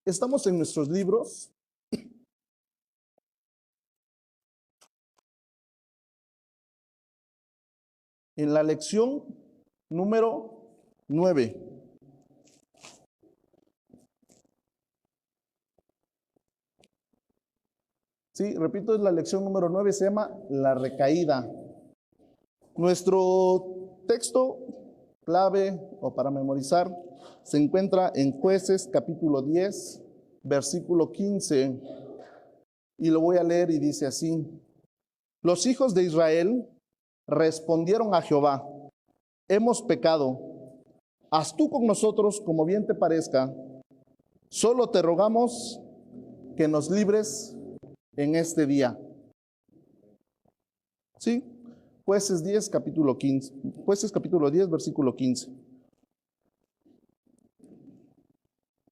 Estamos en nuestros libros. En la lección número 9. Sí, repito, es la lección número 9, se llama La recaída. Nuestro texto clave o para memorizar se encuentra en Jueces capítulo 10, versículo 15. Y lo voy a leer y dice así: Los hijos de Israel respondieron a Jehová: hemos pecado, haz tú con nosotros como bien te parezca, solo te rogamos que nos libres en este día. ¿Sí? Jueces 10, capítulo 15. Jueces capítulo 10, versículo 15.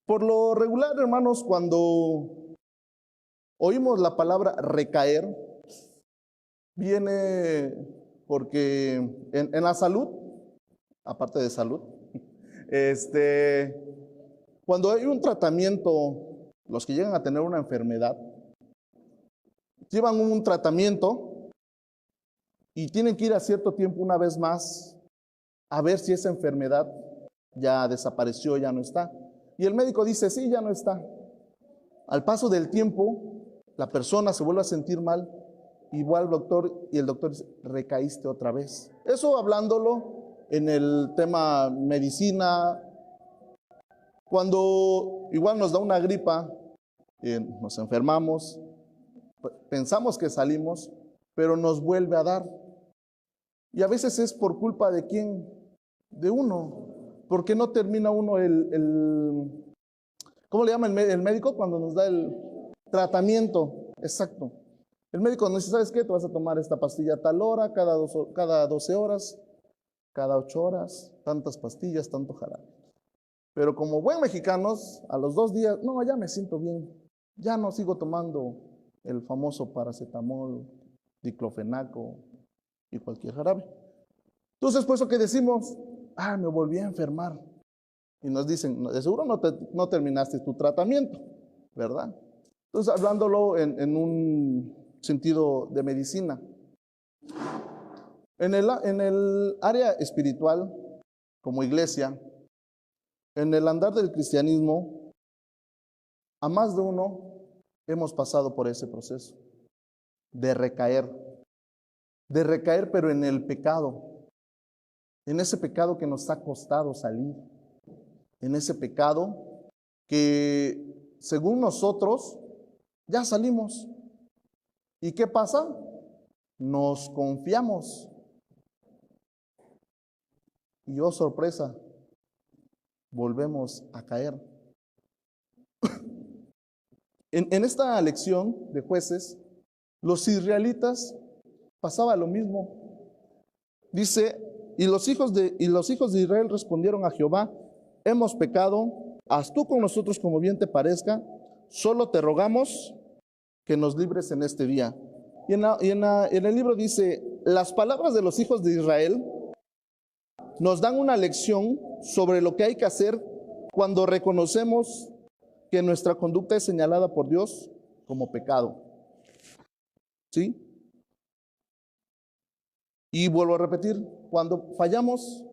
Por lo regular, hermanos, cuando oímos la palabra recaer, viene porque en la salud, aparte de salud, cuando hay un tratamiento, los que llegan a tener una enfermedad, llevan un tratamiento y tienen que ir a cierto tiempo una vez más a ver si esa enfermedad ya desapareció, ya no está. Y el médico dice, sí, ya no está. Al paso del tiempo, la persona se vuelve a sentir mal y va al doctor y el doctor dice, recaíste otra vez. Eso hablándolo en el tema medicina. Cuando igual nos da una gripa, nos enfermamos, pensamos que salimos, pero nos vuelve a dar. Y a veces es por culpa de quién, de uno. ¿Por qué no termina uno ¿cómo le llama el médico cuando nos da el tratamiento? Exacto. El médico nos dice, ¿sabes qué? Te vas a tomar esta pastilla a tal hora, cada 12 horas, cada 8 horas, tantas pastillas, tanto jarabe. Pero como buen mexicanos, a los 2 días, no, ya me siento bien. Ya no sigo tomando el famoso paracetamol, diclofenaco y cualquier jarabe. Entonces, por eso que decimos, me volví a enfermar. Y nos dicen, de seguro no terminaste tu tratamiento, ¿verdad? Entonces, hablándolo en un sentido de medicina. En el área espiritual, como iglesia, en el andar del cristianismo, a más de uno hemos pasado por ese proceso de recaer pero en el pecado, en ese pecado que nos ha costado salir, en ese pecado que según nosotros ya salimos. ¿Y qué pasa? Nos confiamos. Y oh sorpresa, volvemos a caer. En esta lección de Jueces, los israelitas pasaba lo mismo. Dice, y los hijos de Israel respondieron a Jehová, hemos pecado, haz tú con nosotros como bien te parezca, solo te rogamos que nos libres en este día. Y en el libro dice, las palabras de los hijos de Israel nos dan una lección sobre lo que hay que hacer cuando reconocemos que nuestra conducta es señalada por Dios como pecado. ¿Sí? Y vuelvo a repetir, cuando fallamos,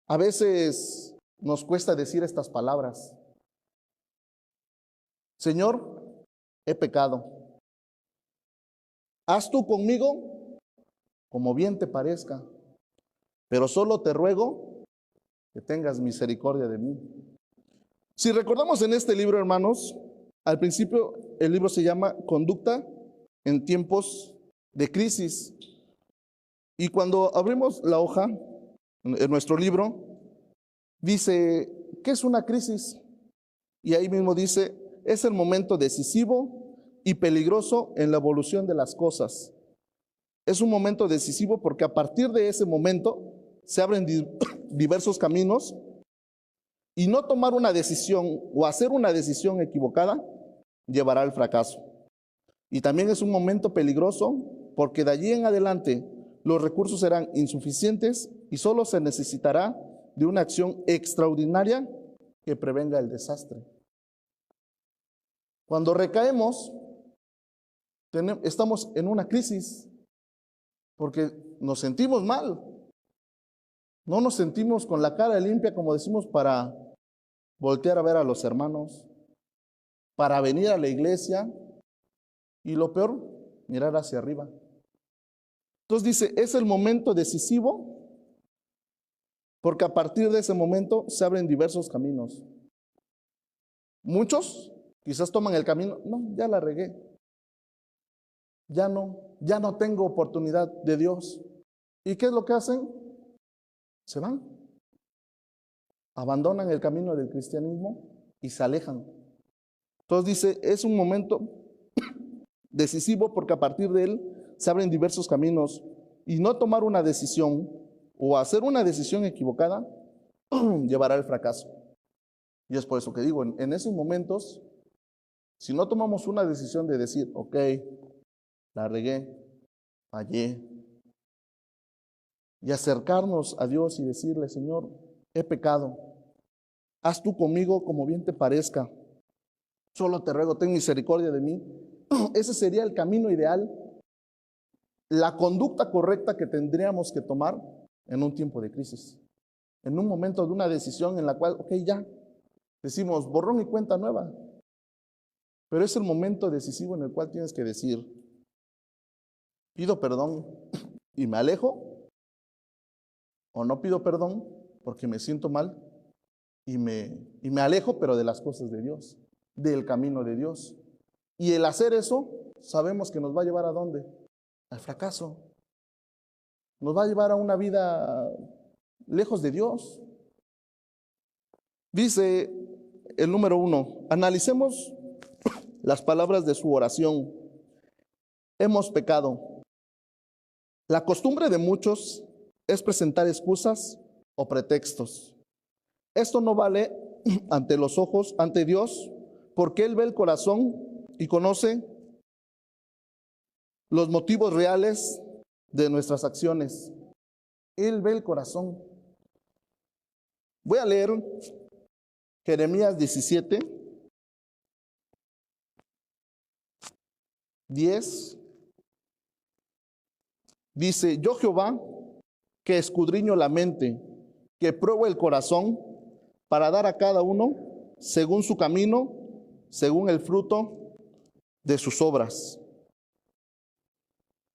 a veces nos cuesta decir estas palabras. Señor, he pecado. Haz tú conmigo como bien te parezca, pero solo te ruego que tengas misericordia de mí. Si recordamos en este libro, hermanos, al principio el libro se llama Conducta en tiempos de crisis. Y cuando abrimos la hoja, en nuestro libro, dice, ¿qué es una crisis? Y ahí mismo dice, es el momento decisivo y peligroso en la evolución de las cosas. Es un momento decisivo porque a partir de ese momento se abren diversos caminos y no tomar una decisión o hacer una decisión equivocada llevará al fracaso. Y también es un momento peligroso porque de allí en adelante los recursos serán insuficientes y solo se necesitará de una acción extraordinaria que prevenga el desastre. Cuando recaemos, estamos en una crisis porque nos sentimos mal. No nos sentimos con la cara limpia, como decimos, para voltear a ver a los hermanos, para venir a la iglesia y lo peor, mirar hacia arriba. Entonces dice, es el momento decisivo porque a partir de ese momento se abren diversos caminos. Muchos quizás toman el camino, no, ya la regué. Ya no tengo oportunidad de Dios. ¿Y qué es lo que hacen? Se van. Abandonan el camino del cristianismo y se alejan. Entonces dice, es un momento decisivo porque a partir de él se abren diversos caminos y no tomar una decisión o hacer una decisión equivocada llevará al fracaso. Y es por eso que digo, en esos momentos, si no tomamos una decisión de decir, ok, la regué, fallé, y acercarnos a Dios y decirle, Señor, he pecado, haz tú conmigo como bien te parezca, solo te ruego, ten misericordia de mí. Ese sería el camino ideal, la conducta correcta que tendríamos que tomar en un tiempo de crisis, en un momento de una decisión en la cual, ok, ya, decimos, borrón y cuenta nueva, pero es el momento decisivo en el cual tienes que decir, pido perdón y me alejo, o no pido perdón porque me siento mal y me alejo, pero de las cosas de Dios, del camino de Dios. Y el hacer eso, sabemos que nos va a llevar ¿a dónde? Al fracaso. Nos va a llevar a una vida lejos de Dios. Dice el número 1, analicemos las palabras de su oración. Hemos pecado. La costumbre de muchos es presentar excusas o pretextos. Esto no vale ante los ojos, ante Dios, porque Él ve el corazón y conoce los motivos reales de nuestras acciones. Él ve el corazón. Voy a leer Jeremías 17, 10. Dice, yo Jehová, que escudriño la mente, que pruebo el corazón, para dar a cada uno según su camino, según el fruto de sus obras.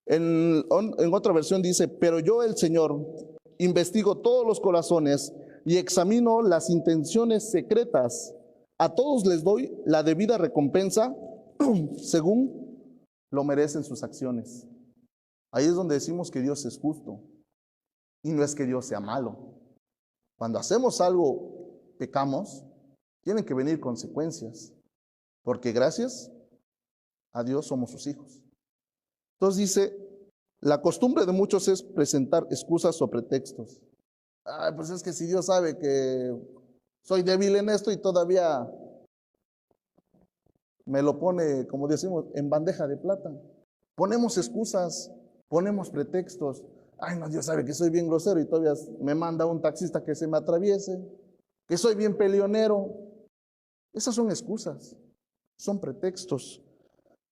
En otra versión dice, pero yo el Señor investigo todos los corazones y examino las intenciones secretas. A todos les doy la debida recompensa según lo merecen sus acciones. Ahí es donde decimos que Dios es justo y no es que Dios sea malo. Cuando hacemos algo, pecamos, tienen que venir consecuencias, porque gracias a Dios somos sus hijos. Entonces dice, la costumbre de muchos es presentar excusas o pretextos. Pues es que si Dios sabe que soy débil en esto y todavía me lo pone, como decimos, en bandeja de plata. Ponemos excusas, ponemos pretextos. Ay, no, Dios sabe que soy bien grosero y todavía me manda un taxista que se me atraviese, que soy bien peleonero. Esas son excusas, son pretextos.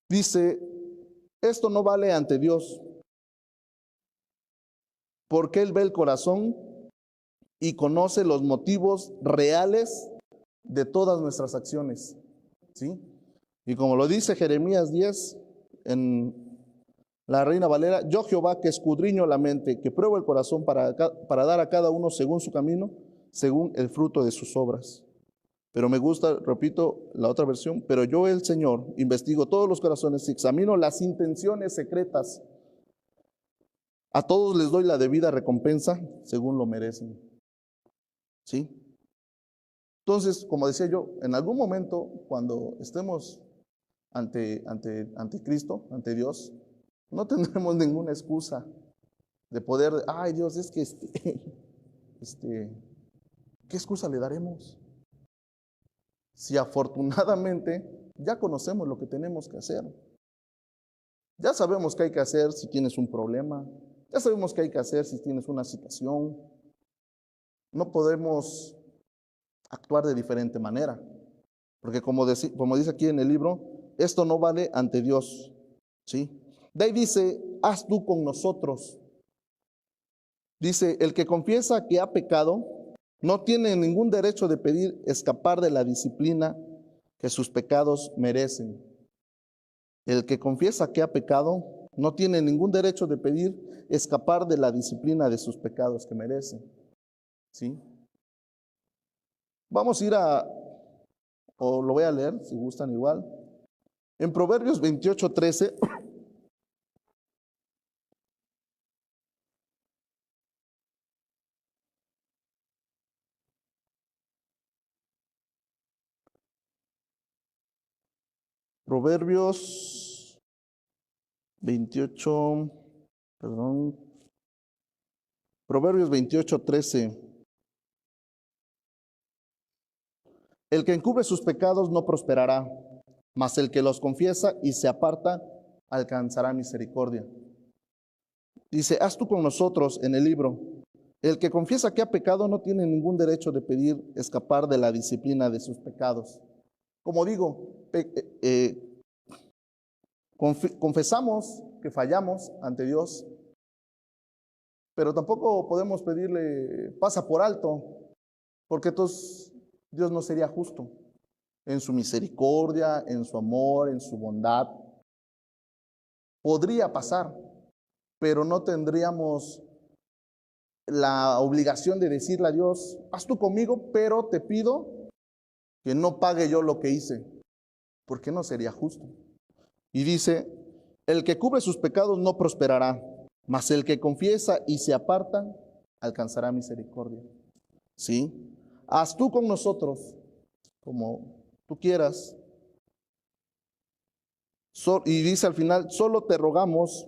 Dice, esto no vale ante Dios, porque Él ve el corazón y conoce los motivos reales de todas nuestras acciones. ¿Sí? Y como lo dice Jeremías 10 en la Reina Valera, yo Jehová que escudriño la mente, que pruebo el corazón para dar a cada uno según su camino, según el fruto de sus obras. Pero me gusta, repito, la otra versión, pero yo el Señor investigo todos los corazones y examino las intenciones secretas. A todos les doy la debida recompensa según lo merecen. ¿Sí? Entonces, como decía yo, en algún momento, cuando estemos ante Cristo, ante Dios, no tendremos ninguna excusa de poder, ay Dios, es que ¿qué excusa le daremos? Si afortunadamente ya conocemos lo que tenemos que hacer. Ya sabemos qué hay que hacer si tienes un problema. Ya sabemos qué hay que hacer si tienes una situación. No podemos actuar de diferente manera. Porque como dice aquí en el libro, esto no vale ante Dios, ¿sí? De ahí dice, haz tú con nosotros. Dice, el que confiesa que ha pecado no tiene ningún derecho de pedir escapar de la disciplina que sus pecados merecen. El que confiesa que ha pecado no tiene ningún derecho de pedir escapar de la disciplina de sus pecados que merecen, ¿sí? Vamos a ir o lo voy a leer, si gustan igual. En Proverbios 28:13, Proverbios 28, perdón, Proverbios 28:13. El que encubre sus pecados no prosperará, mas el que los confiesa y se aparta alcanzará misericordia. Dice, haz tú con nosotros en el libro. El que confiesa que ha pecado no tiene ningún derecho de pedir escapar de la disciplina de sus pecados. Como digo, confesamos que fallamos ante Dios, pero tampoco podemos pedirle pasa por alto, porque entonces Dios no sería justo en su misericordia, en su amor, en su bondad. Podría pasar, pero no tendríamos la obligación de decirle a Dios, haz tú conmigo, pero te pido que no pague yo lo que hice, porque no sería justo. Y dice, el que cubre sus pecados no prosperará, mas el que confiesa y se aparta alcanzará misericordia. ¿Sí? Haz tú con nosotros como tú quieras. Y dice al final, solo te rogamos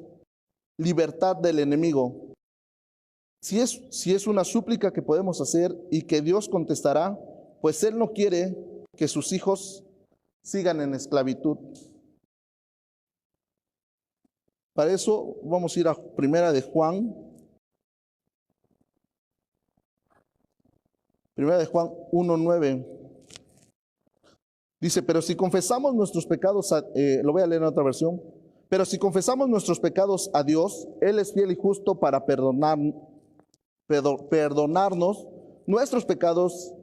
libertad del enemigo. Si es una súplica que podemos hacer y que Dios contestará, pues Él no quiere que sus hijos sigan en esclavitud. Para eso vamos a ir a Primera de Juan 1:9. Dice, pero si confesamos nuestros pecados, lo voy a leer en otra versión, pero si confesamos nuestros pecados a Dios, Él es fiel y justo para perdonarnos nuestros pecados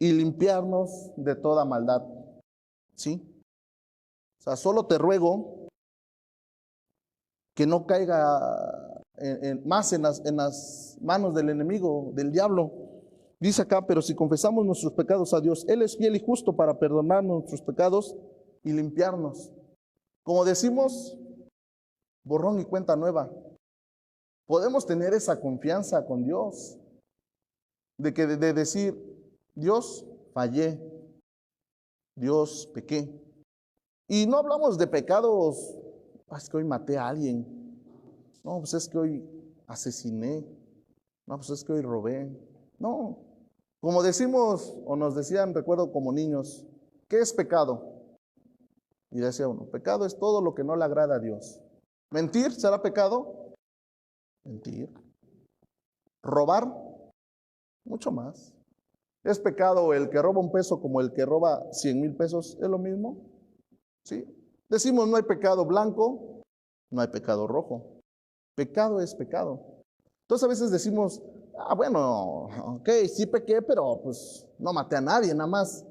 y limpiarnos de toda maldad. ¿Sí? O sea, solo te ruego que no caiga más en las manos del enemigo, del diablo. Dice acá, pero si confesamos nuestros pecados a Dios, Él es fiel y justo para perdonar nuestros pecados y limpiarnos. Como decimos, borrón y cuenta nueva. Podemos tener esa confianza con Dios, de decir, Dios, fallé, Dios, pequé. Y no hablamos de pecados, es que hoy maté a alguien, no, pues es que hoy asesiné, no, pues es que hoy robé. No, como decimos o nos decían, recuerdo como niños, ¿qué es pecado? Y decía uno, pecado es todo lo que no le agrada a Dios. ¿Mentir será pecado? Mentir. ¿Robar? Mucho más. ¿Es pecado el que roba un peso como el que roba 100,000 pesos? ¿Es lo mismo? ¿Sí? Decimos no hay pecado blanco, no hay pecado rojo. Pecado es pecado. Entonces a veces decimos, bueno, ok, sí pequé, pero pues no maté a nadie, nada más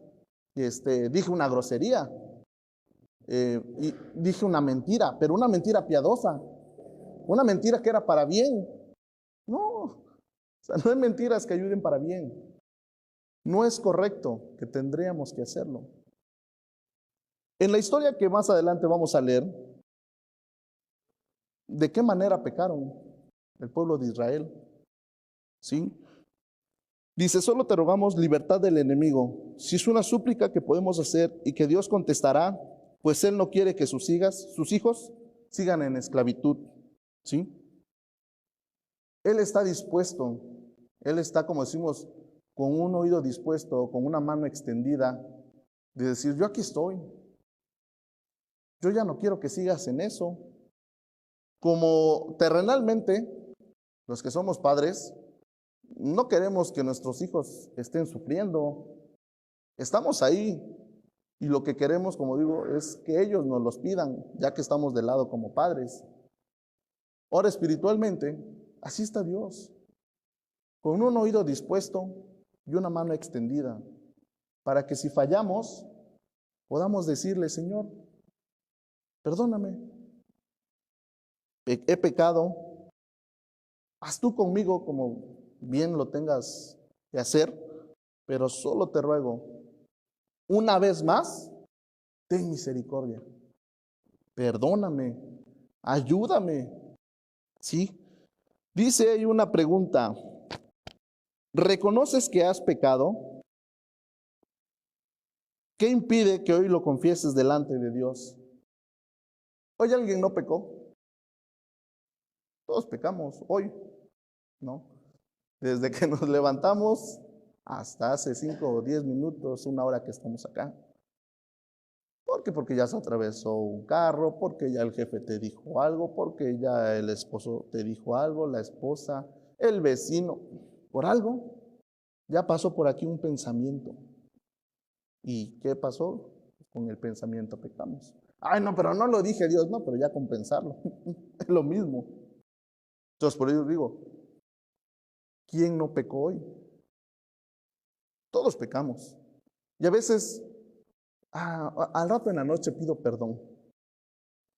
dije una grosería, y dije una mentira, pero una mentira piadosa, una mentira que era para bien. No, o sea, no hay mentiras que ayuden para bien. No es correcto, que tendríamos que hacerlo. En la historia que más adelante vamos a leer, ¿de qué manera pecaron el pueblo de Israel? ¿Sí? Dice, solo te rogamos libertad del enemigo. Si es una súplica que podemos hacer y que Dios contestará, pues Él no quiere que sus hijos sigan en esclavitud. ¿Sí? Él está dispuesto, Él está, como decimos, con un oído dispuesto, con una mano extendida, de decir, yo aquí estoy. Yo ya no quiero que sigas en eso. Como terrenalmente, los que somos padres, no queremos que nuestros hijos estén sufriendo. Estamos ahí Y lo que queremos, como digo, es que ellos nos los pidan, ya que estamos de lado como padres. Ahora, espiritualmente, así está Dios, con un oído dispuesto y una mano extendida, para que si fallamos, podamos decirle: Señor, perdóname, he pecado, haz tú conmigo como bien lo tengas que hacer, pero solo te ruego, una vez más, ten misericordia, perdóname, ayúdame. ¿Sí? Dice ahí una pregunta: ¿reconoces que has pecado? ¿Qué impide que hoy lo confieses delante de Dios? Hoy alguien no pecó. Todos pecamos hoy, ¿no? Desde que nos levantamos hasta hace 5 o 10 minutos, una hora que estamos acá. ¿Por qué? Porque ya se atravesó un carro, porque ya el jefe te dijo algo, porque ya el esposo te dijo algo, la esposa, el vecino, por algo. Ya pasó por aquí un pensamiento. ¿Y qué pasó? Con el pensamiento pecamos. Ay, no, pero no lo dije Dios, no, pero ya con pensarlo. Es lo mismo. Entonces, por ello digo, ¿quién no pecó hoy? Todos pecamos. Y a veces, al rato en la noche pido perdón.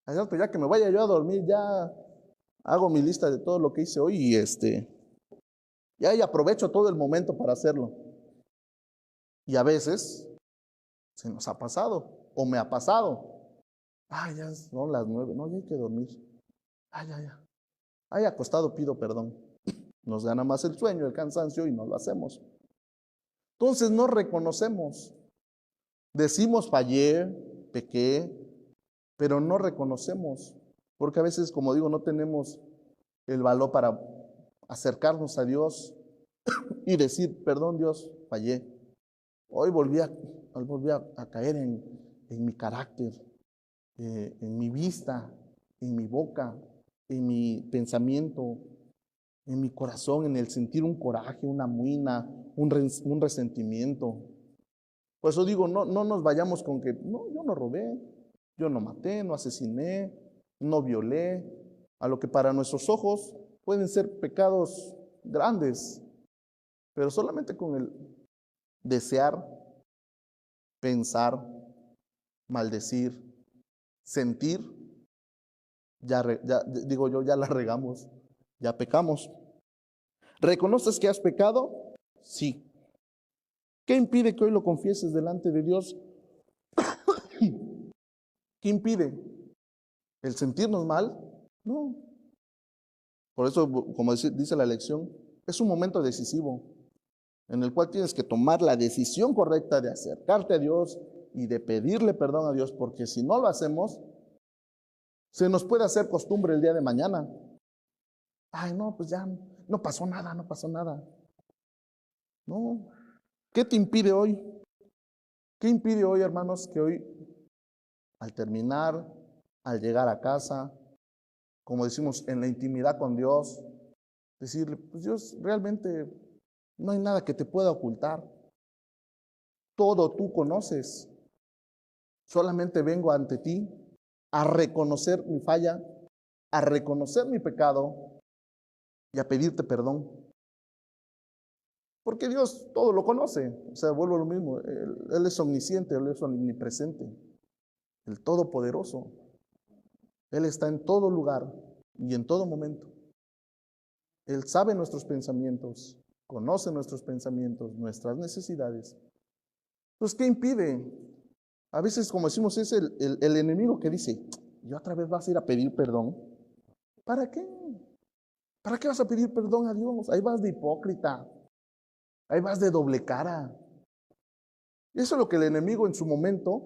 Al rato ya que me vaya yo a dormir, ya hago mi lista de todo lo que hice hoy y ya aprovecho todo el momento para hacerlo. Y a veces se nos ha pasado, o me ha pasado. Ya son las 9, no, ya hay que dormir. Ya. Acostado pido perdón. Nos gana más el sueño, el cansancio y no lo hacemos. Entonces no reconocemos. Decimos fallé, pequé, pero no reconocemos. Porque a veces, como digo, no tenemos el valor para acercarnos a Dios y decir: perdón Dios, fallé. Hoy volví a caer en mi carácter, en mi vista, en mi boca, en mi pensamiento, en mi corazón, en el sentir un coraje, una muina, un resentimiento. Por eso digo, no nos vayamos con que, no, yo no robé, yo no maté, no asesiné, no violé, a lo que para nuestros ojos pueden ser pecados grandes, pero solamente con el desear, pensar, maldecir, sentir, ya la regamos, ya pecamos. ¿Reconoces que has pecado? Sí. ¿Qué impide que hoy lo confieses delante de Dios? ¿Qué impide? ¿El sentirnos mal? No. Por eso, como dice la lección, es un momento decisivo en el cual tienes que tomar la decisión correcta de acercarte a Dios y de pedirle perdón a Dios, porque si no lo hacemos, se nos puede hacer costumbre el día de mañana. Ay, no, pues ya no pasó nada, no pasó nada. No. ¿Qué te impide hoy? ¿Qué impide hoy, hermanos, que hoy, al terminar, al llegar a casa, como decimos, en la intimidad con Dios, decirle: pues Dios, realmente no hay nada que te pueda ocultar. Todo tú conoces. Solamente vengo ante ti a reconocer mi falla, a reconocer mi pecado y a pedirte perdón. Porque Dios todo lo conoce. O sea, vuelvo a lo mismo. Él es omnisciente, Él es omnipresente, el Todopoderoso. Él está en todo lugar y en todo momento. Él sabe nuestros pensamientos, conoce nuestros pensamientos, nuestras necesidades. Entonces, ¿qué impide? A veces, como decimos, es el enemigo que dice: ¿y otra vez vas a ir a pedir perdón? ¿Para qué? ¿Para qué vas a pedir perdón a Dios? Ahí vas de hipócrita, ahí vas de doble cara. Eso es lo que el enemigo en su momento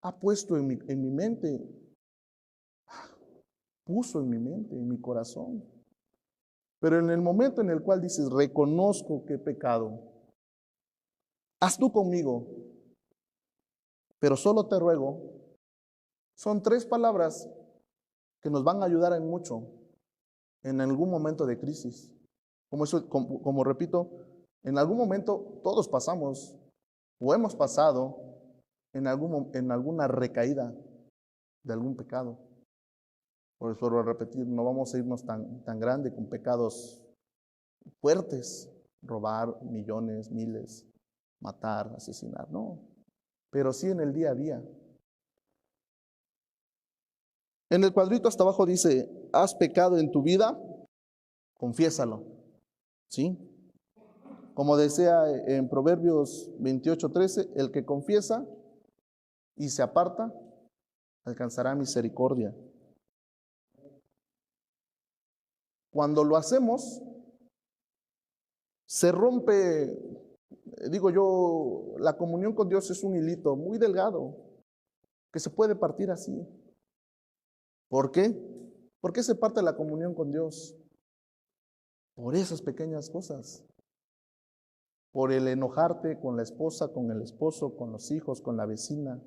ha puesto en mi mente, puso en mi mente, en mi corazón. Pero en el momento en el cual dices: reconozco que he pecado, haz tú conmigo, pero solo te ruego, son 3 palabras que nos van a ayudar en mucho en algún momento de crisis. Como repito, en algún momento todos pasamos o hemos pasado en alguna recaída de algún pecado. Por eso, vuelvo a repetir, no vamos a irnos tan grande con pecados fuertes, robar millones, miles, matar, asesinar, no, pero sí en el día a día. En el cuadrito hasta abajo dice, ¿has pecado en tu vida? Confiésalo, ¿sí? Como decía en Proverbios 28:13, el que confiesa y se aparta, alcanzará misericordia. Cuando lo hacemos, se rompe, digo yo, la comunión con Dios es un hilito muy delgado, que se puede partir así. ¿Por qué? ¿Por qué se parte la comunión con Dios? Por esas pequeñas cosas. Por el enojarte con la esposa, con el esposo, con los hijos, con la vecina,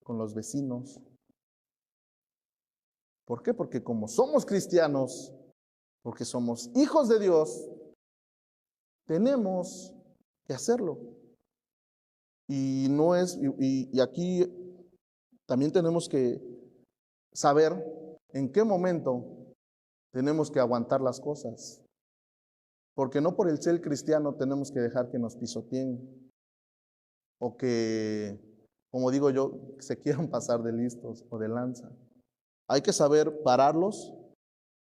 con los vecinos. ¿Por qué? Porque como somos cristianos, porque somos hijos de Dios, tenemos que hacerlo. Y no es, y aquí también tenemos que saber en qué momento tenemos que aguantar las cosas. Porque no por el ser cristiano tenemos que dejar que nos pisoteen o que, como digo yo, se quieran pasar de listos o de lanza. Hay que saber pararlos,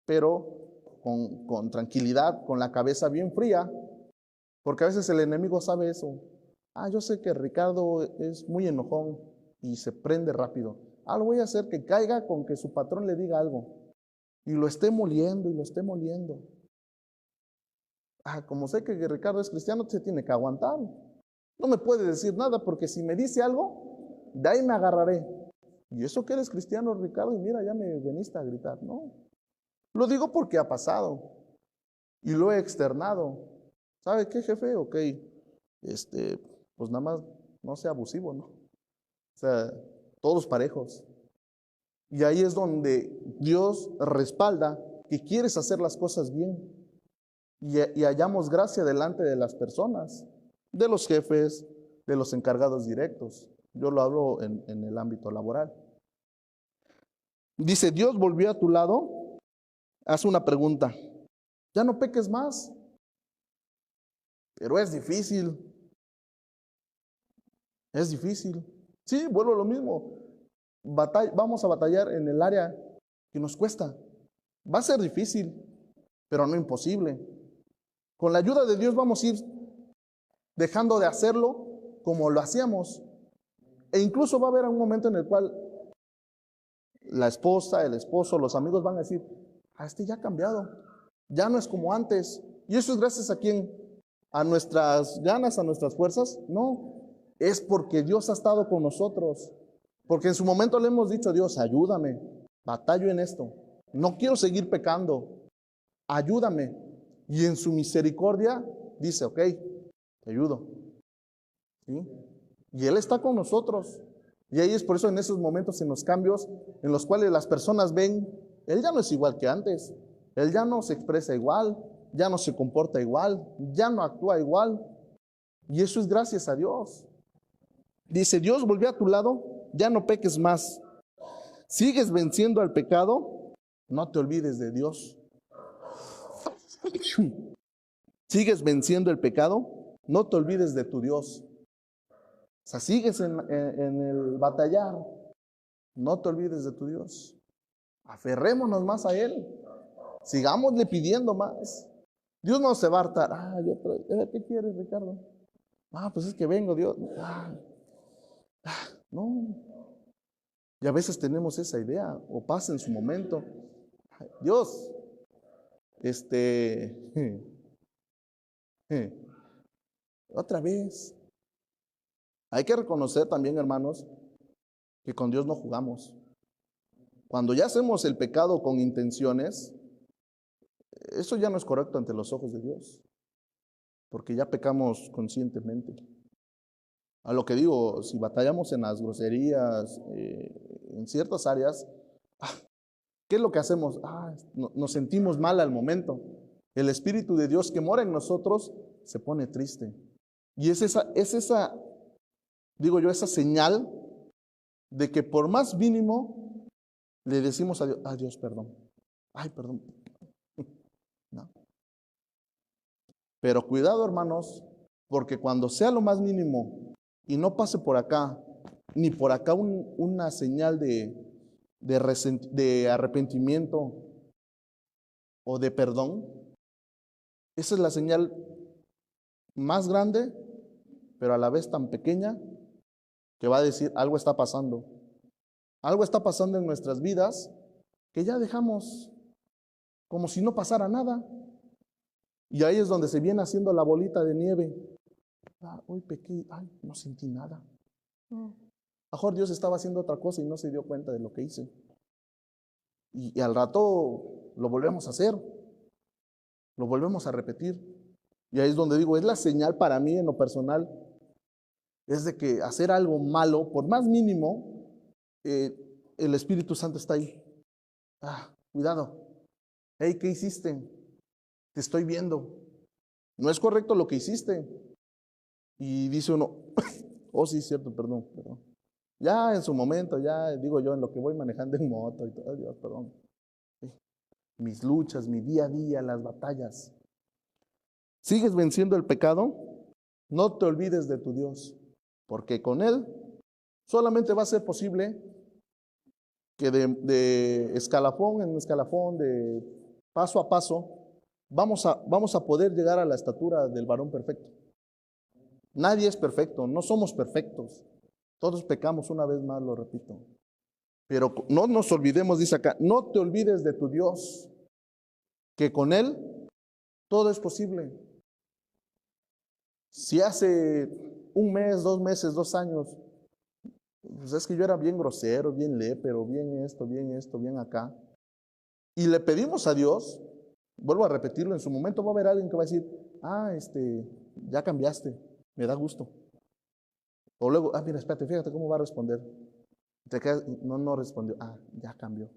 pero con tranquilidad, con la cabeza bien fría, porque a veces el enemigo sabe eso. Yo sé que Ricardo es muy enojón y se prende rápido. Lo voy a hacer que caiga con que su patrón le diga algo y lo esté moliendo y lo esté moliendo. Como sé que Ricardo es cristiano, se tiene que aguantar. No me puede decir nada porque si me dice algo, de ahí me agarraré. ¿Y eso que eres cristiano, Ricardo? Y mira, ya me veniste a gritar. No, lo digo porque ha pasado y lo he externado. ¿Sabe qué, jefe? Ok, pues nada más no sea abusivo, ¿no? O sea, todos parejos. Y ahí es donde Dios respalda que quieres hacer las cosas bien. Y hallamos gracia delante de las personas, de los jefes, de los encargados directos. Yo lo hablo en el ámbito laboral. Dice, Dios volvió a tu lado, haz una pregunta. Ya no peques más. Pero es difícil. Es difícil. Sí, vuelvo a lo mismo. Vamos a batallar en el área que nos cuesta. Va a ser difícil, pero no imposible. Con la ayuda de Dios vamos a ir dejando de hacerlo como lo hacíamos. E incluso va a haber un momento en el cual la esposa, el esposo, los amigos van a decir, ya ha cambiado, ya no es como antes. Y eso es gracias a quién, a nuestras ganas, a nuestras fuerzas. No, es porque Dios ha estado con nosotros. Porque en su momento le hemos dicho, Dios, ayúdame, batallo en esto, no quiero seguir pecando, ayúdame. Y en su misericordia dice, ok, te ayudo. ¿Sí? Y Él está con nosotros. Y ahí es por eso en esos momentos, en los cambios en los cuales las personas ven, Él ya no es igual que antes. Él ya no se expresa igual, ya no se comporta igual, ya no actúa igual. Y eso es gracias a Dios. Dice, Dios volvió a tu lado, ya no peques más. ¿Sigues venciendo al pecado? No te olvides de Dios. ¿Sigues venciendo el pecado? No te olvides de tu Dios. O sea, sigues en el batallar. No te olvides de tu Dios. Aferrémonos más a Él. Sigámosle pidiendo más. Dios no se va a hartar. ¿Qué quieres, Ricardo? Pues es que vengo, Dios. No. Y a veces tenemos esa idea, o pasa en su momento. Dios, otra vez. Hay que reconocer también, hermanos, que con Dios no jugamos. Cuando ya hacemos el pecado con intenciones, eso ya no es correcto ante los ojos de Dios, porque ya pecamos conscientemente. A lo que digo, si batallamos en las groserías, en ciertas áreas, ¿qué es lo que hacemos? Nos sentimos mal al momento. El Espíritu de Dios que mora en nosotros se pone triste. Y es esa, digo yo, esa señal de que por más mínimo le decimos a Dios, ay Dios, perdón, ay, perdón. No. Pero cuidado, hermanos, porque cuando sea lo más mínimo y no pase por acá, ni por acá una señal de arrepentimiento o de perdón, esa es la señal más grande, pero a la vez tan pequeña, que va a decir, algo está pasando. Algo está pasando en nuestras vidas que ya dejamos como si no pasara nada. Y ahí es donde se viene haciendo la bolita de nieve. Hoy pequé, ay, no sentí nada. Mejor Dios estaba haciendo otra cosa y no se dio cuenta de lo que hice. Y al rato lo volvemos a hacer, lo volvemos a repetir. Y ahí es donde digo, es la señal para mí en lo personal, es de que hacer algo malo, por más mínimo, el Espíritu Santo está ahí. Cuidado. Hey, ¿qué hiciste? Te estoy viendo. No es correcto lo que hiciste. Y dice uno, oh sí, es cierto, perdón. Ya en su momento, ya digo yo, en lo que voy manejando en moto y todo, Dios, perdón. Mis luchas, mi día a día, las batallas. ¿Sigues venciendo el pecado? No te olvides de tu Dios, porque con Él solamente va a ser posible que de escalafón en escalafón, de paso a paso, vamos a poder llegar a la estatura del varón perfecto. Nadie es perfecto, no somos perfectos. Todos pecamos, una vez más, lo repito. Pero no nos olvidemos, dice acá, no te olvides de tu Dios, que con Él todo es posible. Si hace un mes, 2 meses, 2 años, pues es que yo era bien grosero, bien lépero, bien esto, bien acá, y le pedimos a Dios, vuelvo a repetirlo, en su momento va a haber alguien que va a decir, ya cambiaste, me da gusto. O luego, mira, espérate, fíjate cómo va a responder. Te quedas, no respondió, ya cambió.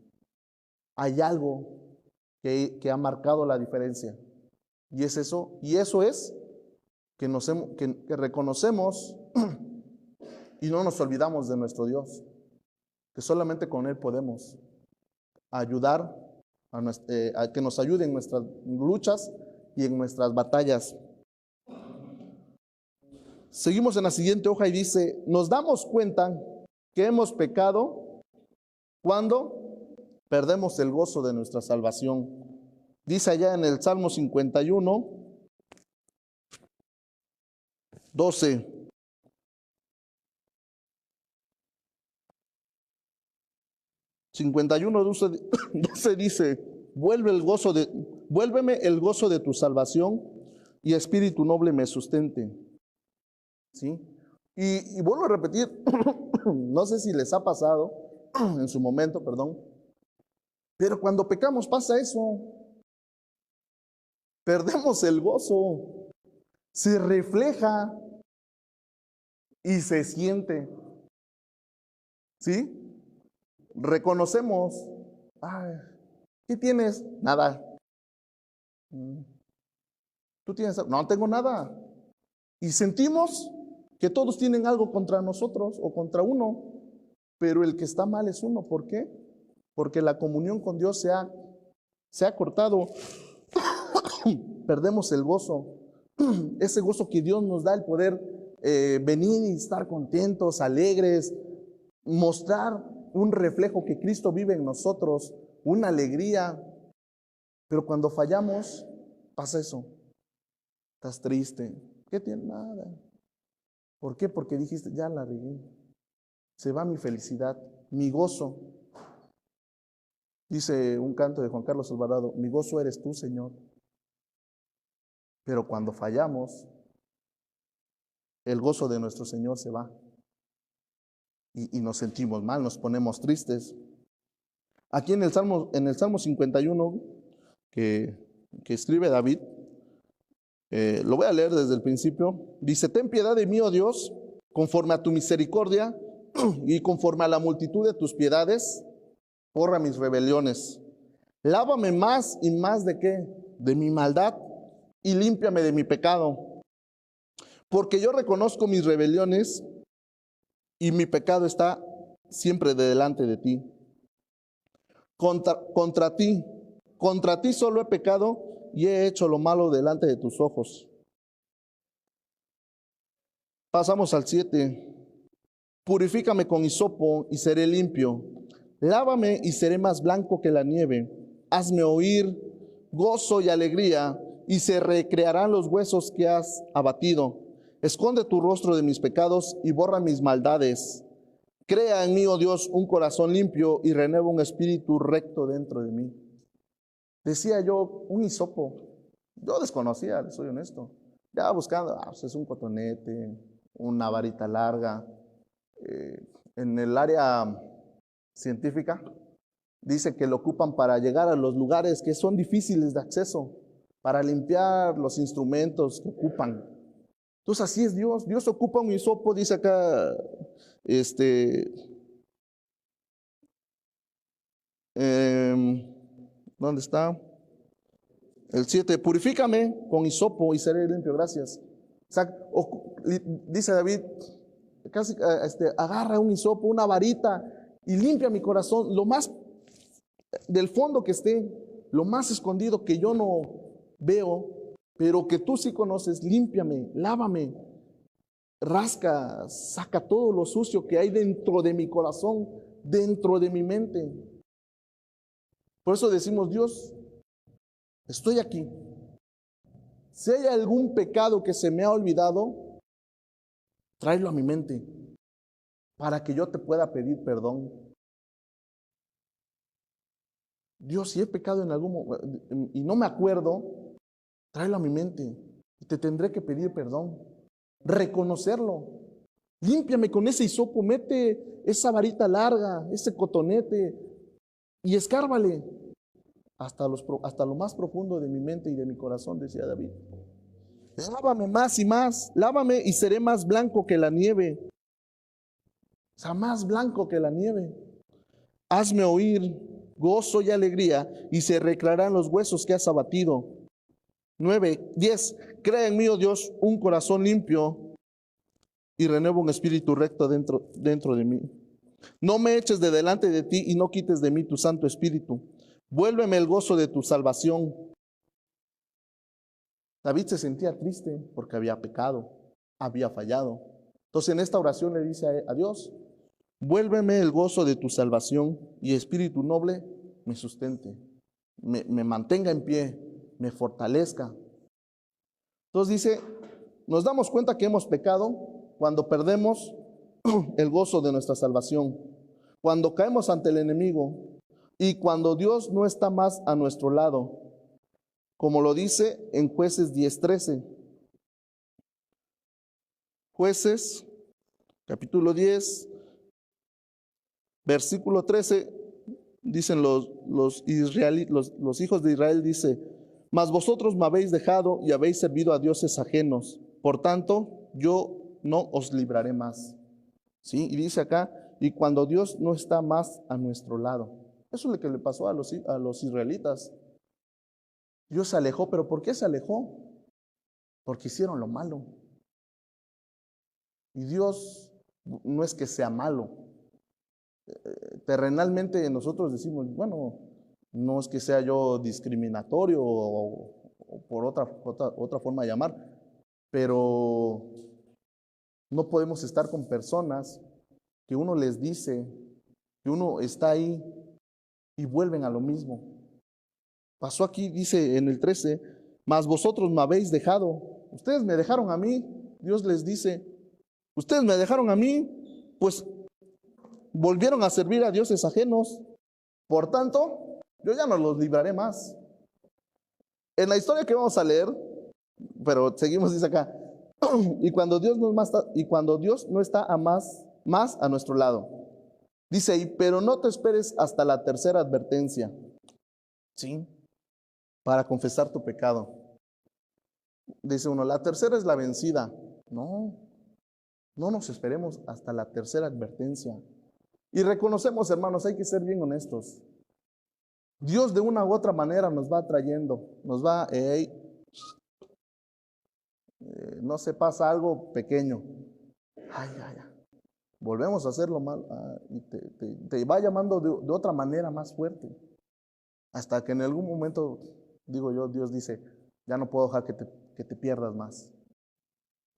Hay algo que ha marcado la diferencia. Y es eso, que reconocemos y no nos olvidamos de nuestro Dios, que solamente con Él podemos ayudar a que nos ayude en nuestras luchas y en nuestras batallas. Seguimos en la siguiente hoja y dice, nos damos cuenta que hemos pecado cuando perdemos el gozo de nuestra salvación. Dice allá en el Salmo 51, 12. Doce dice, vuélveme el gozo de tu salvación y espíritu noble me sustente. ¿Sí? Y vuelvo a repetir, no sé si les ha pasado en su momento, perdón, pero cuando pecamos pasa eso. Perdemos el gozo, se refleja y se siente. ¿Sí? Reconocemos, ¿qué tienes? Nada. ¿Tú tienes? No tengo nada. Y sentimos que todos tienen algo contra nosotros o contra uno, pero el que está mal es uno. ¿Por qué? Porque la comunión con Dios se ha cortado. Perdemos el gozo, ese gozo que Dios nos da, el poder venir y estar contentos, alegres, mostrar un reflejo que Cristo vive en nosotros, una alegría. Pero cuando fallamos, pasa eso. Estás triste. ¿Qué tienes? Nada. ¿Por qué? Porque dijiste, ya la regué. Se va mi felicidad, mi gozo. Dice un canto de Juan Carlos Alvarado, mi gozo eres tú, Señor. Pero cuando fallamos, el gozo de nuestro Señor se va. Y nos sentimos mal, nos ponemos tristes. Aquí en el Salmo 51, que escribe David, lo voy a leer desde el principio. Dice, ten piedad de mí, oh Dios, conforme a tu misericordia y conforme a la multitud de tus piedades, borra mis rebeliones. Lávame más y más ¿de qué? De mi maldad y límpiame de mi pecado. Porque yo reconozco mis rebeliones y mi pecado está siempre de delante de ti. Contra ti solo he pecado y he hecho lo malo delante de tus ojos. Pasamos al 7. Purifícame con hisopo y seré limpio. Lávame y seré más blanco que la nieve. Hazme oír gozo y alegría, y se recrearán los huesos que has abatido. Esconde tu rostro de mis pecados y borra mis maldades. Crea en mí, oh Dios, un corazón limpio y renueva un espíritu recto dentro de mí. Decía yo, un hisopo. Yo desconocía, les soy honesto. Ya buscando, pues es un cotonete, una varita larga. En el área científica dice que lo ocupan para llegar a los lugares que son difíciles de acceso, para limpiar los instrumentos que ocupan. Entonces así es Dios. Dios ocupa un hisopo, dice acá, ¿dónde está? El 7, purifícame con hisopo y seré limpio, gracias. O sea, dice David, casi agarra un hisopo, una varita y limpia mi corazón, lo más del fondo que esté, lo más escondido que yo no veo, pero que tú sí conoces. Límpiame, lávame, rasca, saca todo lo sucio que hay dentro de mi corazón, dentro de mi mente. Por eso decimos, Dios, estoy aquí. Si hay algún pecado que se me ha olvidado, tráelo a mi mente para que yo te pueda pedir perdón. Dios, si he pecado en algún momento y no me acuerdo, tráelo a mi mente y te tendré que pedir perdón. Reconocerlo. Límpiame con ese hisopo, mete esa varita larga, ese cotonete y escárbale hasta lo más profundo de mi mente y de mi corazón, decía David. Lávame más y más, lávame y seré más blanco que la nieve. O sea, más blanco que la nieve. Hazme oír gozo y alegría, y se recrearán los huesos que has abatido. 9, 10. Crea en mí, oh Dios, un corazón limpio y renueva un espíritu recto dentro de mí. No me eches de delante de ti y no quites de mí tu Santo Espíritu. Vuélveme el gozo de tu salvación. David se sentía triste porque había pecado, había fallado. Entonces en esta oración le dice a Dios, vuélveme el gozo de tu salvación y espíritu noble me sustente, me mantenga en pie, me fortalezca. Entonces dice, nos damos cuenta que hemos pecado cuando perdemos el gozo de nuestra salvación, cuando caemos ante el enemigo y cuando Dios no está más a nuestro lado, como lo dice en Jueces 10:13. Jueces, capítulo 10, versículo 13, dicen los hijos de Israel, dice, mas vosotros me habéis dejado y habéis servido a dioses ajenos, por tanto, yo no os libraré más. ¿Sí? Y dice acá, y cuando Dios no está más a nuestro lado. Eso es lo que le pasó a los israelitas. Dios se alejó, pero ¿por qué se alejó? Porque hicieron lo malo. Y Dios no es que sea malo. Terrenalmente nosotros decimos, bueno, no es que sea yo discriminatorio o por otra forma de llamar, pero no podemos estar con personas que uno les dice, que uno está ahí y vuelven a lo mismo. Pasó aquí, dice en el 13, mas vosotros me habéis dejado. Ustedes me dejaron a mí. Dios les dice, ustedes me dejaron a mí, pues volvieron a servir a dioses ajenos. Por tanto, yo ya no los libraré más. En la historia que vamos a leer, pero seguimos, dice acá, y cuando Dios no está más a nuestro lado. Dice ahí, pero no te esperes hasta la tercera advertencia, ¿sí? Para confesar tu pecado. Dice uno, la tercera es la vencida. No nos esperemos hasta la tercera advertencia. Y reconocemos, hermanos, hay que ser bien honestos. Dios de una u otra manera nos va trayendo, no se pasa algo pequeño. Ay. volvemos a hacerlo mal, y te va llamando de otra manera más fuerte, hasta que en algún momento, digo yo, Dios dice, ya no puedo dejar que te pierdas más,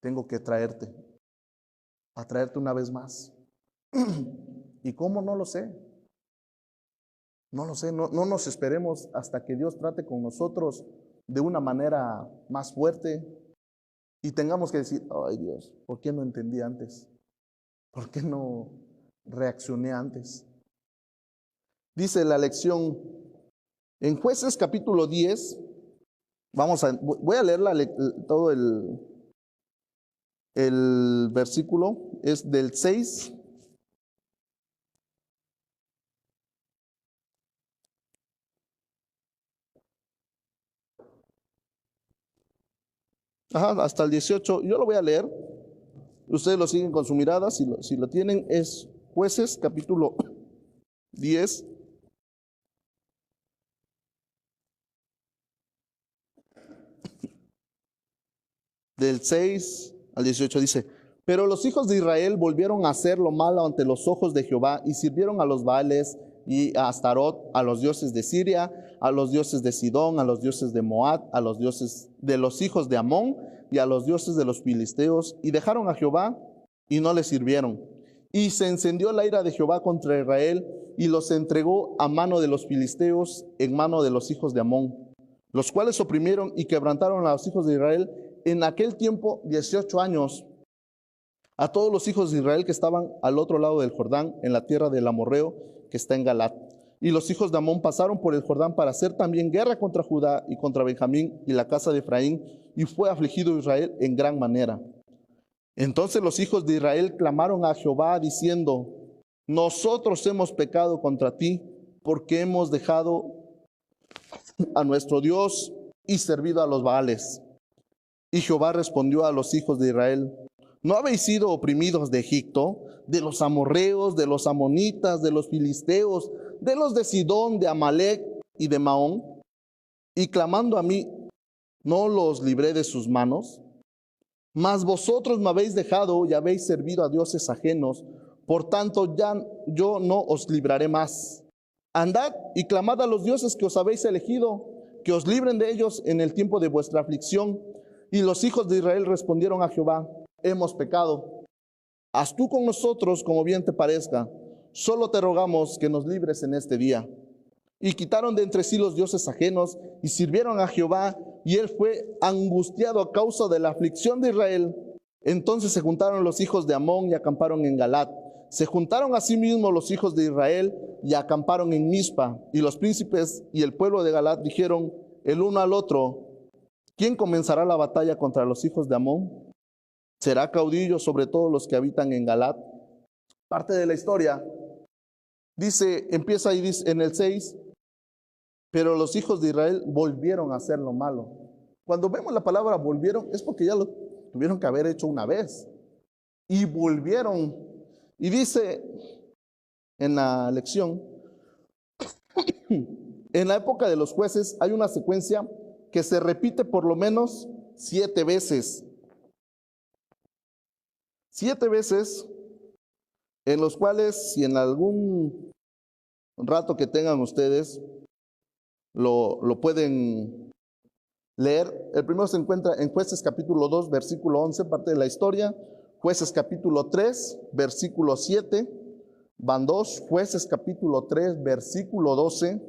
tengo que atraerte una vez más. ¿Y cómo? No lo sé, no lo sé, no nos esperemos hasta que Dios trate con nosotros de una manera más fuerte y tengamos que decir, ay Dios, ¿por qué no entendí antes? ¿Por qué no reaccioné antes? Dice la lección en Jueces capítulo 10, voy a leer todo el versículo, es del 6 hasta el 18. Yo lo voy a leer, ustedes lo siguen con su mirada, si lo tienen, es Jueces capítulo 10. Del 6 al 18 dice, pero los hijos de Israel volvieron a hacer lo malo ante los ojos de Jehová y sirvieron a los Baales y a Astarot, a los dioses de Siria, a los dioses de Sidón, a los dioses de Moab, a los dioses de los hijos de Amón y a los dioses de los filisteos, y dejaron a Jehová y no le sirvieron. Y se encendió la ira de Jehová contra Israel y los entregó a mano de los filisteos, en mano de los hijos de Amón, los cuales oprimieron y quebrantaron a los hijos de Israel en aquel tiempo 18 años, a todos los hijos de Israel que estaban al otro lado del Jordán, en la tierra del amorreo que está en Galat. Y los hijos de Amón pasaron por el Jordán para hacer también guerra contra Judá y contra Benjamín y la casa de Efraín, y fue afligido Israel en gran manera. Entonces los hijos de Israel clamaron a Jehová diciendo, nosotros hemos pecado contra ti, porque hemos dejado a nuestro Dios y servido a los Baales. Y Jehová respondió a los hijos de Israel, ¿no habéis sido oprimidos de Egipto, de los amorreos, de los amonitas, de los filisteos, de los de Sidón, de Amalec y de Maón? Y clamando a mí, ¿no los libré de sus manos? Mas vosotros me habéis dejado y habéis servido a dioses ajenos, por tanto ya yo no os libraré más. Andad y clamad a los dioses que os habéis elegido, que os libren de ellos en el tiempo de vuestra aflicción. Y los hijos de Israel respondieron a Jehová, hemos pecado. Haz tú con nosotros como bien te parezca. Solo te rogamos que nos libres en este día. Y quitaron de entre sí los dioses ajenos y sirvieron a Jehová, y él fue angustiado a causa de la aflicción de Israel. Entonces se juntaron los hijos de Amón y acamparon en Galat. Se juntaron asimismo los hijos de Israel y acamparon en Mizpa. Y los príncipes y el pueblo de Galat dijeron el uno al otro, ¿quién comenzará la batalla contra los hijos de Amón? ¿Será caudillo sobre todos los que habitan en Galat? Parte de la historia dice, empieza ahí dice, en el 6, pero los hijos de Israel volvieron a hacer lo malo. Cuando vemos la palabra volvieron, es porque ya lo tuvieron que haber hecho una vez. Y volvieron. Y dice en la lección, en la época de los jueces hay una secuencia que se repite por lo menos 7 veces. 7 veces en los cuales, si en algún rato que tengan ustedes, lo pueden leer. El primero se encuentra en Jueces capítulo 2, versículo 11, parte de la historia. Jueces capítulo 3, versículo 7, van 2. Jueces capítulo 3, versículo 12.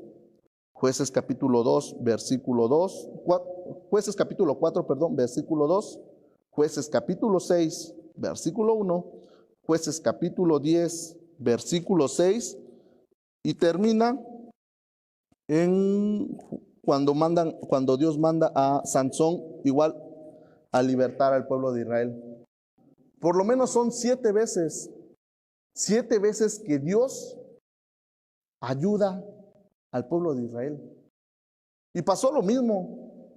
Jueces capítulo 2, versículo 2. Jueces capítulo 4, perdón, versículo 2. Jueces capítulo 6, versículo 1. Jueces capítulo 10, versículo 6. Y termina en cuando Dios manda a Sansón igual a libertar al pueblo de Israel. Por lo menos son 7 veces que Dios ayuda al pueblo de Israel. Y pasó lo mismo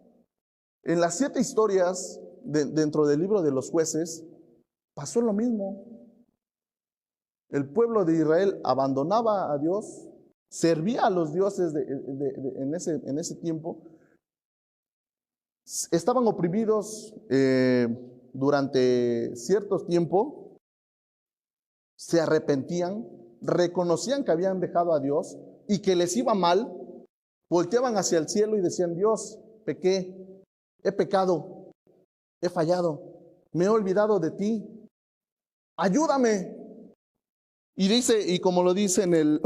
en las 7 historias dentro del libro de los jueces. Pasó lo mismo. El pueblo de Israel abandonaba a Dios, servía a los dioses en ese tiempo. Estaban oprimidos durante cierto tiempo, se arrepentían, reconocían que habían dejado a Dios y que les iba mal, volteaban hacia el cielo y decían: Dios, pequé, he pecado, he fallado, me he olvidado de ti, ayúdame. Y dice, y como lo dice en el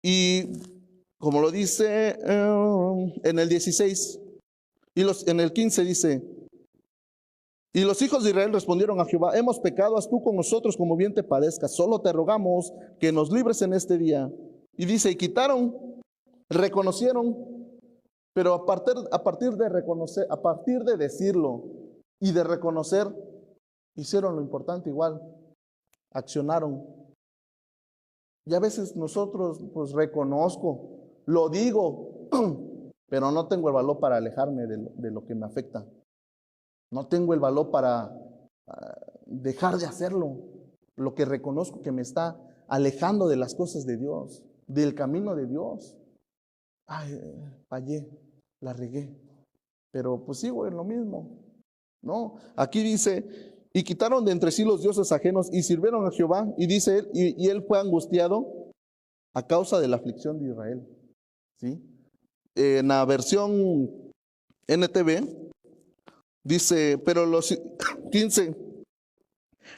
y como lo dice en el 16 en el 15 dice: y los hijos de Israel respondieron a Jehová: hemos pecado, haz tú con nosotros como bien te parezca, solo te rogamos que nos libres en este día. Y dice, y quitaron, reconocieron, pero a partir de reconocer, a partir de decirlo y de reconocer, hicieron lo importante igual, accionaron. Y a veces nosotros, pues reconozco, lo digo, pero no tengo el valor para alejarme de lo que me afecta. No tengo el valor para dejar de hacerlo. Lo que reconozco que me está alejando de las cosas de Dios, del camino de Dios. Ay, fallé, la regué. Pero pues sigo en lo mismo. No, aquí dice: y quitaron de entre sí los dioses ajenos y sirvieron a Jehová. Y dice él, y él fue angustiado a causa de la aflicción de Israel. ¿Sí? En la versión NTV dice, pero los 15,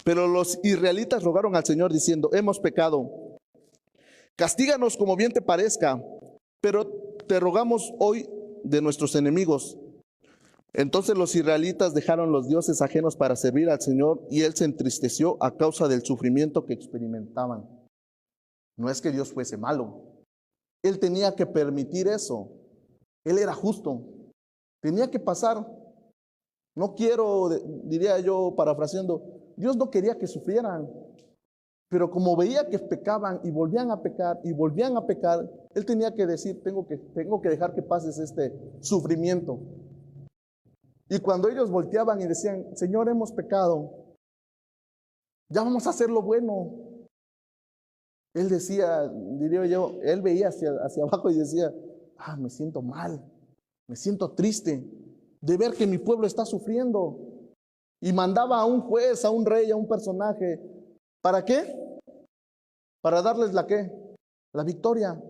pero los israelitas rogaron al Señor diciendo: hemos pecado, castíganos como bien te parezca, pero te rogamos hoy de nuestros enemigos. Entonces los israelitas dejaron los dioses ajenos para servir al Señor, y él se entristeció a causa del sufrimiento que experimentaban. No es que Dios fuese malo, él tenía que permitir eso. Él era justo, tenía que pasar. No quiero, diría yo parafraseando, Dios no quería que sufrieran, pero como veía que pecaban y volvían a pecar y volvían a pecar, él tenía que decir: tengo que dejar que pases este sufrimiento. Y cuando ellos volteaban y decían: Señor, hemos pecado, ya vamos a hacer lo bueno, él decía, diría yo, él veía hacia abajo y decía: me siento mal, me siento triste de ver que mi pueblo está sufriendo. Y mandaba a un juez, a un rey, a un personaje. ¿Para qué? Para darles la victoria,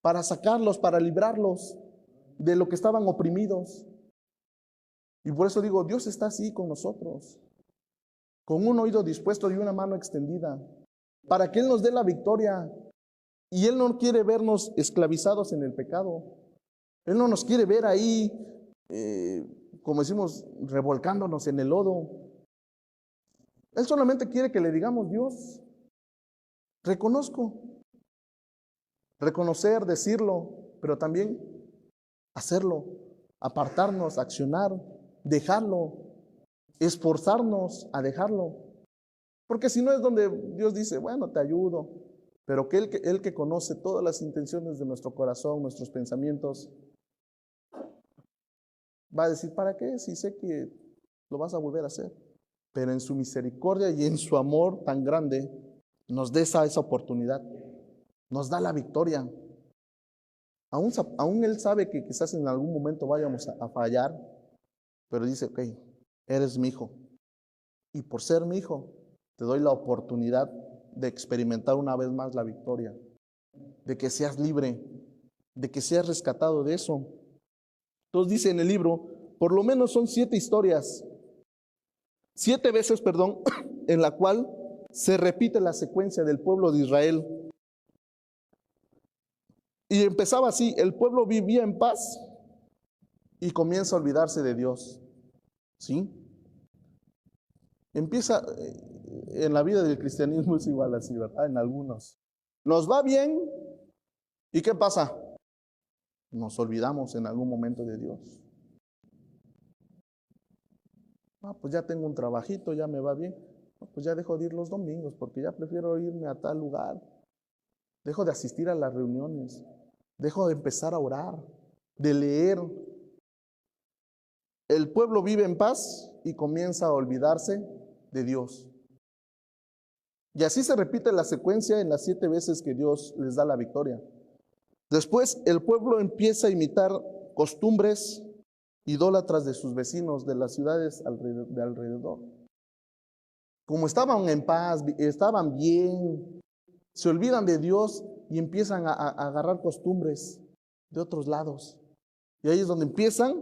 para sacarlos, para librarlos de lo que estaban oprimidos. Y por eso digo, Dios está así con nosotros, con un oído dispuesto y una mano extendida, para que Él nos dé la victoria. Y Él no quiere vernos esclavizados en el pecado. Él no nos quiere ver ahí, como decimos, revolcándonos en el lodo. Él solamente quiere que le digamos: Dios, reconozco. Reconocer, decirlo, pero también hacerlo, apartarnos, accionar, dejarlo, esforzarnos a dejarlo. Porque si no es donde Dios dice: bueno, te ayudo, pero que Él que conoce todas las intenciones de nuestro corazón, nuestros pensamientos, va a decir: ¿para qué? Si sé que lo vas a volver a hacer. Pero en su misericordia y en su amor tan grande, nos da esa oportunidad, nos da la victoria. Aún Él sabe que quizás en algún momento vayamos a fallar, pero dice: ok, eres mi hijo, y por ser mi hijo, te doy la oportunidad de experimentar una vez más la victoria, de que seas libre, de que seas rescatado de eso. Entonces dice en el libro, por lo menos son 7 historias, 7 veces, en la cual se repite la secuencia del pueblo de Israel. Y empezaba así: el pueblo vivía en paz y comienza a olvidarse de Dios. ¿Sí? Empieza, en la vida del cristianismo es igual así, ¿verdad? En algunos. Nos va bien, ¿y qué pasa? Nos olvidamos en algún momento de Dios. Pues ya tengo un trabajito, ya me va bien. Pues ya dejo de ir los domingos porque ya prefiero irme a tal lugar. Dejo de asistir a las reuniones. Dejo de empezar a orar, de leer. El pueblo vive en paz y comienza a olvidarse de Dios. Y así se repite la secuencia en las 7 veces que Dios les da la victoria. Después el pueblo empieza a imitar costumbres idólatras de sus vecinos, de las ciudades de alrededor. Como estaban en paz, estaban bien, se olvidan de Dios y empiezan a agarrar costumbres de otros lados. Y ahí es donde empiezan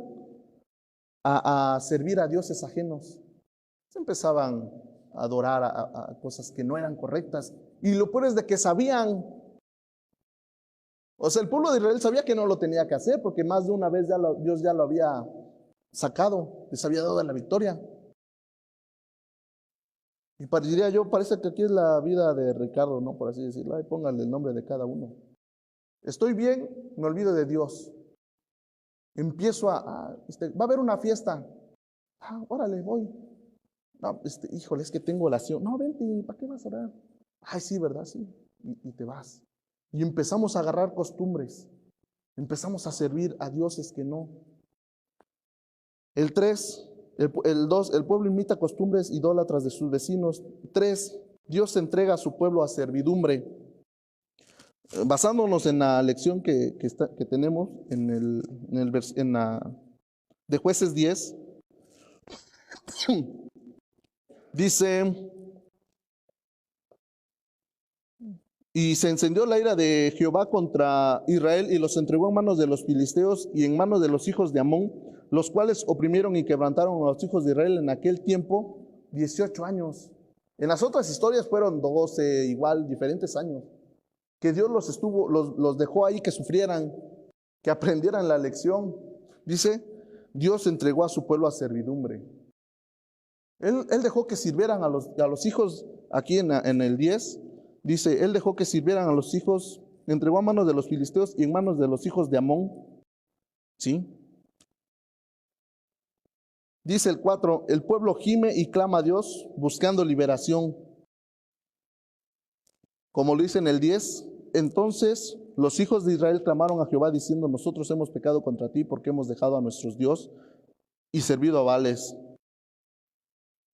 a servir a dioses ajenos. Se empezaban a adorar a cosas que no eran correctas. Y lo peor es de que sabían. O sea, el pueblo de Israel sabía que no lo tenía que hacer, porque más de una vez Dios ya lo había sacado, les había dado la victoria. Y diría yo, parece que aquí es la vida de Ricardo, ¿no? Por así decirlo. Ahí póngale el nombre de cada uno. Estoy bien, me olvido de Dios. Empiezo va a haber una fiesta. Órale, voy. No, híjole, es que tengo oración. No, vente, ¿para qué vas a orar? Ay, sí, ¿verdad? Sí. Y te vas. Y empezamos a agarrar costumbres. Empezamos a servir a dioses que no. El 3, el 2, el pueblo imita costumbres idólatras de sus vecinos. 3, Dios entrega a su pueblo a servidumbre. Basándonos en la lección que tenemos en la de Jueces 10, dice: y se encendió la ira de Jehová contra Israel y los entregó en manos de los filisteos y en manos de los hijos de Amón, los cuales oprimieron y quebrantaron a los hijos de Israel en aquel tiempo 18 años. En las otras historias fueron 12, igual, diferentes años, que Dios los dejó ahí que sufrieran, que aprendieran la lección. Dice, Dios entregó a su pueblo a servidumbre. Él dejó que sirvieran a los hijos, aquí en el 10, dice, Él dejó que sirvieran a los hijos, entregó a manos de los filisteos y en manos de los hijos de Amón. ¿Sí? Dice el 4, el pueblo gime y clama a Dios buscando liberación. Como lo dice en el 10, entonces los hijos de Israel clamaron a Jehová diciendo, nosotros hemos pecado contra ti porque hemos dejado a nuestros dioses y servido a Baales.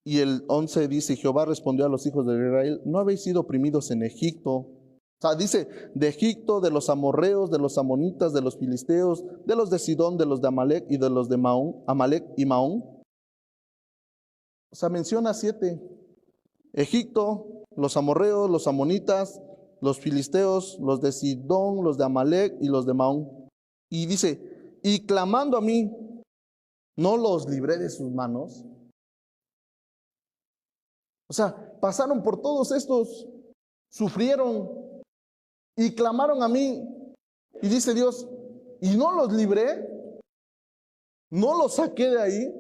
Y el 11 dice, Jehová respondió a los hijos de Israel, ¿no habéis sido oprimidos en Egipto? O sea, dice, de Egipto, de los amorreos, de los amonitas, de los filisteos, de los de Sidón, de los de Amalec y de los de Maón, Amalec y Maón. O sea, menciona 7. Egipto, los amorreos, los amonitas, los filisteos, los de Sidón, los de Amalec y los de Maón. Y dice, y clamando a mí, ¿no los libré de sus manos? O sea, pasaron por todos estos, sufrieron y clamaron a mí. Y dice Dios, ¿y no los libré? ¿No los saqué de ahí?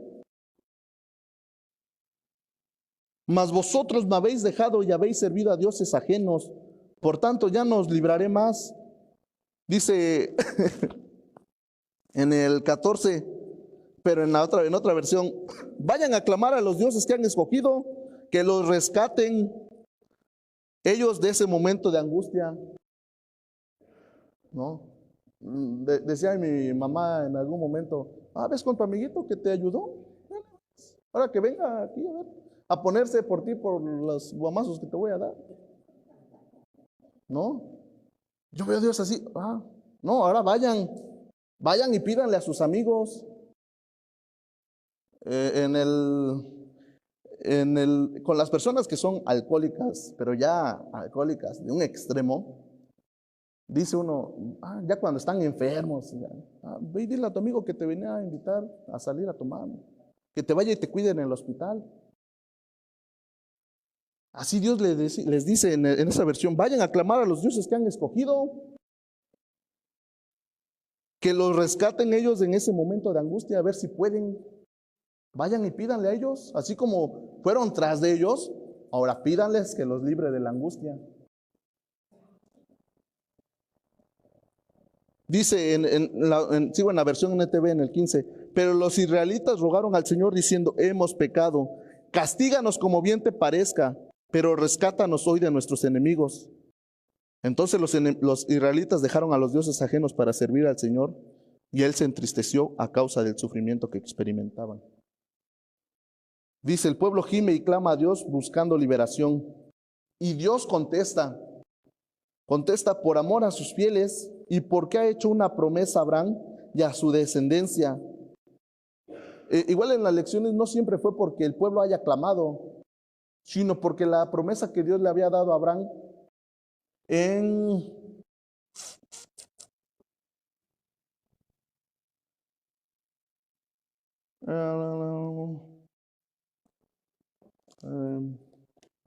Mas vosotros me habéis dejado y habéis servido a dioses ajenos, por tanto ya no os libraré más. Dice en el 14, pero en otra versión, vayan a clamar a los dioses que han escogido, que los rescaten ellos de ese momento de angustia. ¿No? Decía mi mamá en algún momento, ¿ves con tu amiguito que te ayudó? Ahora que venga aquí a ponerse por ti por los guamazos que te voy a dar. ¿No? Yo veo a Dios así, no, ahora vayan y pídanle a sus amigos. Con las personas que son alcohólicas, pero ya alcohólicas de un extremo, dice uno, ya cuando están enfermos, ve y dile a tu amigo que te venía a invitar a salir a tomar, que te vaya y te cuide en el hospital. Así Dios les dice en esa versión, vayan a clamar a los dioses que han escogido, que los rescaten ellos en ese momento de angustia, a ver si pueden. Vayan y pídanle a ellos, así como fueron tras de ellos, ahora pídanles que los libre de la angustia. Dice, sigo en la versión NTV en el 15, pero los israelitas rogaron al Señor diciendo, hemos pecado, castíganos como bien te parezca, pero rescátanos hoy de nuestros enemigos. Entonces los israelitas dejaron a los dioses ajenos para servir al Señor, y Él se entristeció a causa del sufrimiento que experimentaban. Dice, el pueblo gime y clama a Dios buscando liberación. Y Dios contesta por amor a sus fieles y porque ha hecho una promesa a Abraham y a su descendencia. Igual en las lecciones no siempre fue porque el pueblo haya clamado, sino porque la promesa que Dios le había dado a Abraham en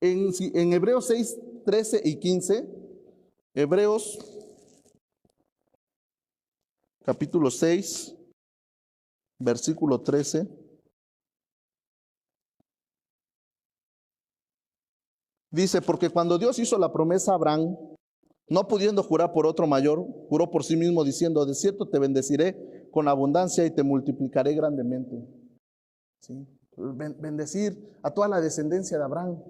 en Hebreos 6, 13 y 15, Hebreos capítulo 6, versículo 13, dice, porque cuando Dios hizo la promesa a Abraham, no pudiendo jurar por otro mayor, juró por sí mismo diciendo, de cierto te bendeciré con abundancia y te multiplicaré grandemente. ¿Sí? Bendecir a toda la descendencia de Abraham.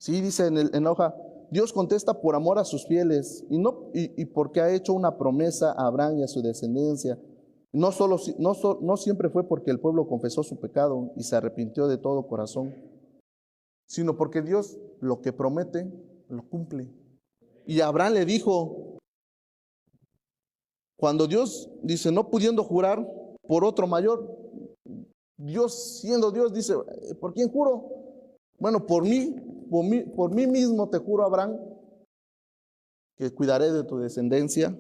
Sí, dice en la hoja, Dios contesta por amor a sus fieles y porque ha hecho una promesa a Abraham y a su descendencia. No siempre fue porque el pueblo confesó su pecado y se arrepintió de todo corazón, sino porque Dios lo que promete, lo cumple. Y Abraham le dijo, cuando Dios dice, no pudiendo jurar por otro mayor, Dios siendo Dios dice, ¿por quién juro? Bueno, por mí mismo te juro, Abraham, que cuidaré de tu descendencia.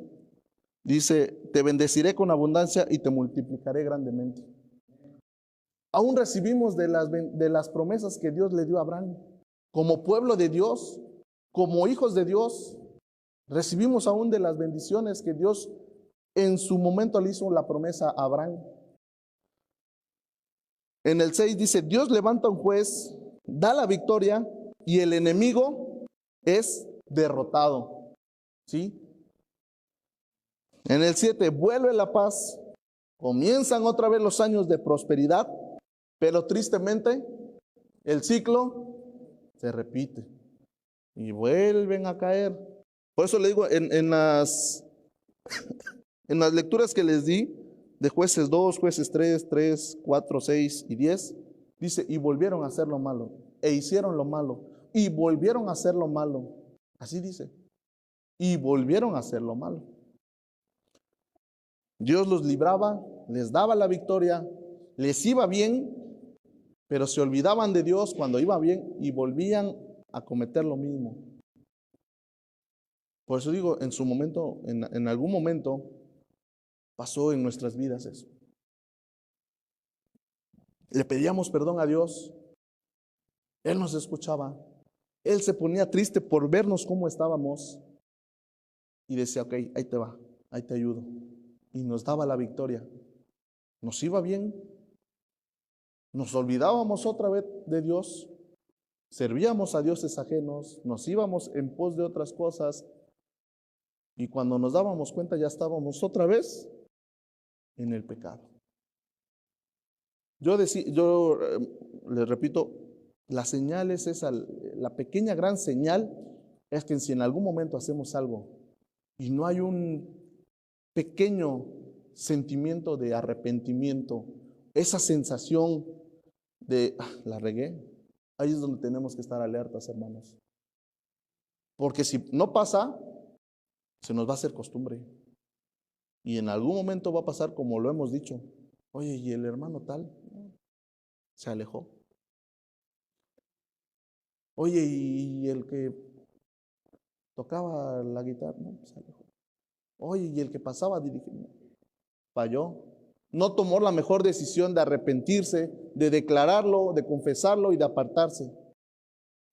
Dice, te bendeciré con abundancia y te multiplicaré grandemente. Aún recibimos de las promesas que Dios le dio a Abraham. Como pueblo de Dios, como hijos de Dios, recibimos aún de las bendiciones que Dios en su momento le hizo la promesa a Abraham. En el 6 dice, Dios levanta un juez, da la victoria y el enemigo es derrotado. ¿Sí? En el 7, vuelve la paz, comienzan otra vez los años de prosperidad, pero tristemente el ciclo se repite y vuelven a caer. Por eso le digo, en las lecturas que les di, de Jueces 2, Jueces 3, 4, 6 y 10, dice, y volvieron a hacer lo malo, e hicieron lo malo, y volvieron a hacer lo malo. Así dice, y volvieron a hacer lo malo. Dios los libraba, les daba la victoria, les iba bien, pero se olvidaban de Dios cuando iba bien y volvían a cometer lo mismo. Por eso digo, en su momento, en algún momento, pasó en nuestras vidas eso. Le pedíamos perdón a Dios, Él nos escuchaba, Él se ponía triste por vernos cómo estábamos y decía, ok, ahí te va, ahí te ayudo. Y nos daba la victoria. Nos iba bien, nos olvidábamos otra vez de Dios, servíamos a dioses ajenos, nos íbamos en pos de otras cosas y cuando nos dábamos cuenta ya estábamos otra vez en el pecado. Yo les repito, la señal es esa, la pequeña gran señal es que si en algún momento hacemos algo y no hay un pequeño sentimiento de arrepentimiento, esa sensación de, la regué, ahí es donde tenemos que estar alertas, hermanos. Porque si no pasa, se nos va a hacer costumbre. Y en algún momento va a pasar como lo hemos dicho. Oye, ¿y el hermano tal? Se alejó. Oye, ¿y el que tocaba la guitarra? No, se alejó. Oye, ¿y el que pasaba dirigiendo? Falló. No tomó la mejor decisión de arrepentirse, de declararlo, de confesarlo y de apartarse.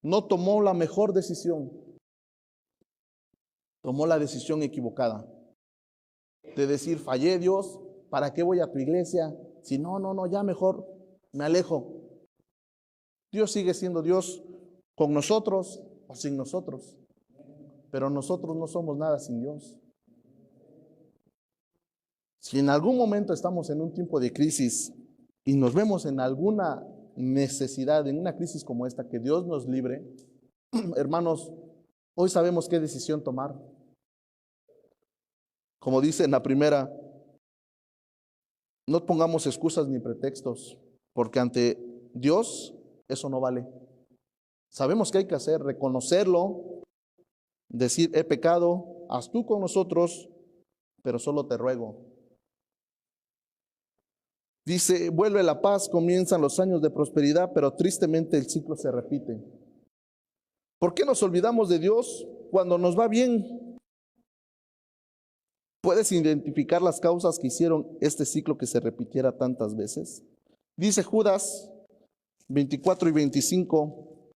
No tomó la mejor decisión. Tomó la decisión equivocada. De decir, fallé, Dios, ¿para qué voy a tu iglesia? Si no, ya mejor me alejo. Dios sigue siendo Dios con nosotros o sin nosotros, pero nosotros no somos nada sin Dios. Si en algún momento estamos en un tiempo de crisis y nos vemos en alguna necesidad, en una crisis como esta, que Dios nos libre, hermanos, hoy sabemos qué decisión tomar. Como dice en la primera, no pongamos excusas ni pretextos, porque ante Dios eso no vale. Sabemos qué hay que hacer, reconocerlo, decir, he pecado, haz tú con nosotros, pero solo te ruego. Dice, vuelve la paz, comienzan los años de prosperidad, pero tristemente el ciclo se repite. ¿Por qué nos olvidamos de Dios cuando nos va bien? ¿Puedes identificar las causas que hicieron este ciclo que se repitiera tantas veces? Dice Judas 24 y 25.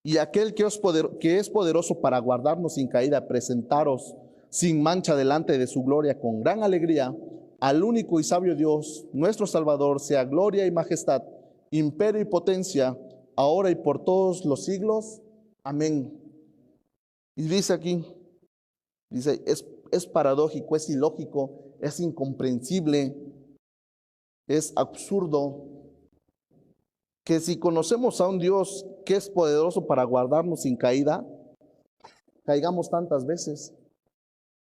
Y aquel que es poderoso para guardarnos sin caída, presentaros sin mancha delante de su gloria con gran alegría, al único y sabio Dios, nuestro Salvador, sea gloria y majestad, imperio y potencia, ahora y por todos los siglos. Amén. Y dice aquí, dice, es paradójico, es ilógico, es incomprensible, es absurdo que si conocemos a un Dios que es poderoso para guardarnos sin caída, caigamos tantas veces.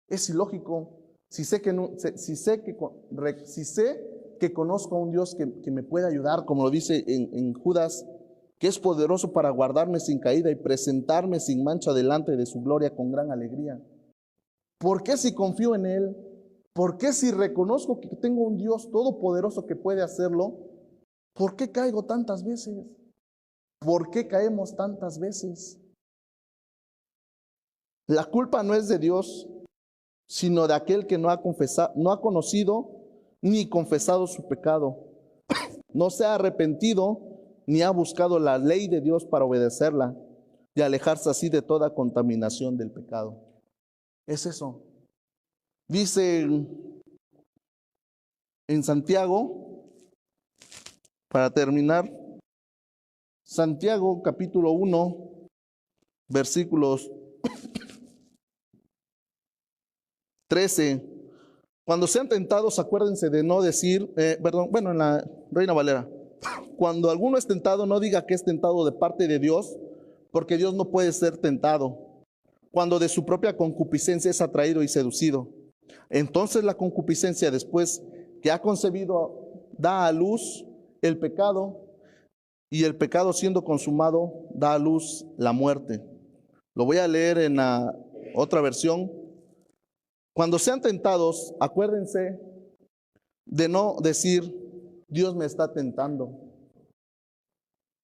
Es ilógico. Si sé que conozco a un Dios que me puede ayudar, como lo dice en Judas, que es poderoso para guardarme sin caída y presentarme sin mancha delante de su gloria con gran alegría. ¿Por qué si confío en Él? ¿Por qué si reconozco que tengo un Dios todopoderoso que puede hacerlo? ¿Por qué caigo tantas veces? ¿Por qué caemos tantas veces? La culpa no es de Dios, sino de aquel que no ha conocido ni confesado su pecado. No se ha arrepentido ni ha buscado la ley de Dios para obedecerla y alejarse así de toda contaminación del pecado. Es eso. Dice en Santiago, para terminar, Santiago capítulo 1, versículos 13. Cuando sean tentados, acuérdense de no decir, en la Reina Valera, cuando alguno es tentado, no diga que es tentado de parte de Dios, porque Dios no puede ser tentado. Cuando de su propia concupiscencia es atraído y seducido. Entonces la concupiscencia, después que ha concebido, da a luz el pecado, y el pecado siendo consumado, da a luz la muerte. Lo voy a leer en la otra versión. Cuando sean tentados, acuérdense de no decir, Dios me está tentando.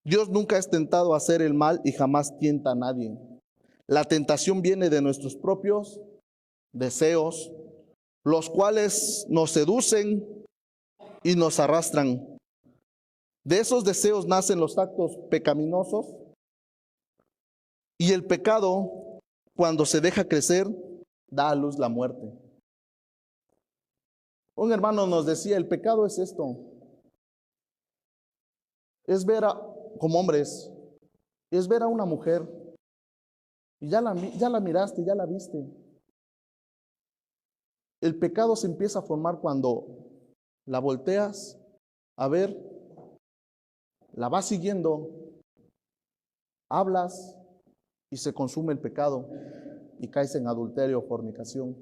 Dios nunca es tentado a hacer el mal y jamás tienta a nadie. La tentación viene de nuestros propios deseos, los cuales nos seducen y nos arrastran. De esos deseos nacen los actos pecaminosos y el pecado, cuando se deja crecer, da a luz la muerte. Un hermano nos decía, el pecado es esto, es ver como hombres, es ver a una mujer y ya la miraste, ya la viste. El pecado se empieza a formar cuando la volteas a ver, la vas siguiendo, hablas y se consume el pecado y caes en adulterio o fornicación.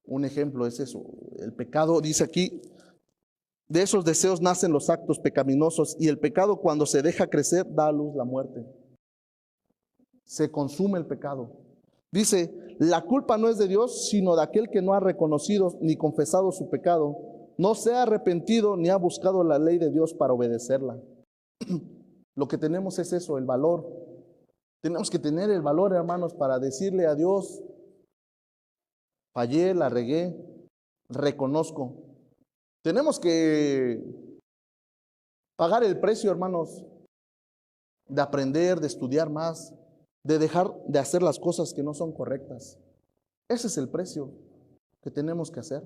Un ejemplo es eso. El pecado, dice aquí, de esos deseos nacen los actos pecaminosos y el pecado, cuando se deja crecer, da a luz la muerte. Se consume el pecado. Dice, la culpa no es de Dios, sino de aquel que no ha reconocido ni confesado su pecado, no se ha arrepentido ni ha buscado la ley de Dios para obedecerla. Lo que tenemos es eso, el valor. Tenemos que tener el valor, hermanos, para decirle a Dios, fallé, la regué, reconozco. Tenemos que pagar el precio, hermanos, de aprender, de estudiar más, de dejar de hacer las cosas que no son correctas. Ese es el precio que tenemos que hacer,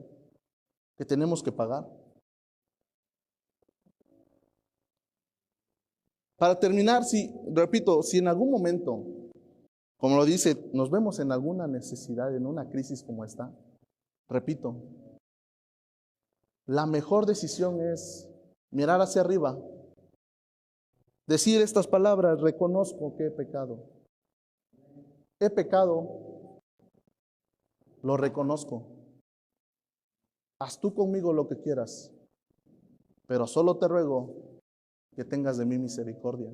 que tenemos que pagar. Para terminar, si en algún momento, como lo dice, nos vemos en alguna necesidad, en una crisis como esta, repito, la mejor decisión es mirar hacia arriba, decir estas palabras, reconozco que he pecado, lo reconozco, haz tú conmigo lo que quieras, pero solo te ruego que tengas de mí misericordia.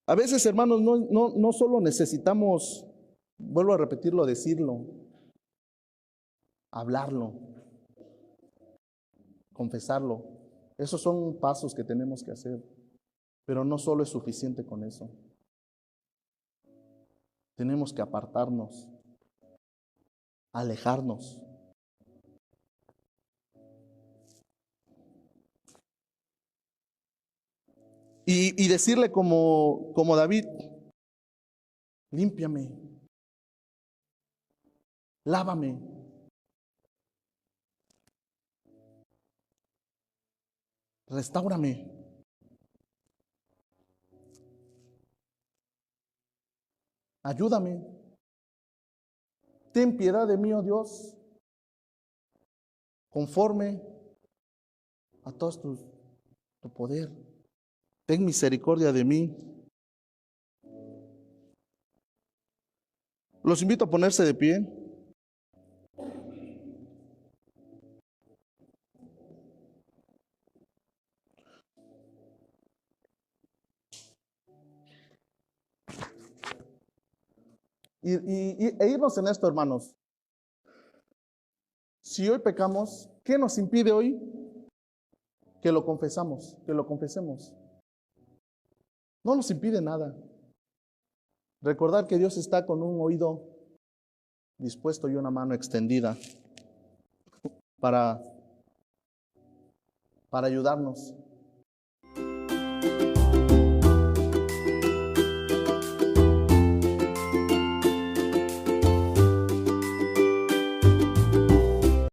A veces, hermanos, no solo necesitamos Vuelvo a repetirlo, decirlo, hablarlo, confesarlo. Esos son pasos que tenemos que hacer, pero no solo es suficiente con eso. Tenemos que apartarnos, alejarnos. Y decirle como David, límpiame, lávame. Restáurame. Ayúdame. Ten piedad de mí, oh Dios, conforme a todo tu poder. Ten misericordia de mí. Los invito a ponerse de pie. E irnos en esto, hermanos. Si hoy pecamos, ¿qué nos impide hoy? Que lo confesamos, que lo confesemos. No nos impide nada. Recordar que Dios está con un oído dispuesto y una mano extendida para ayudarnos.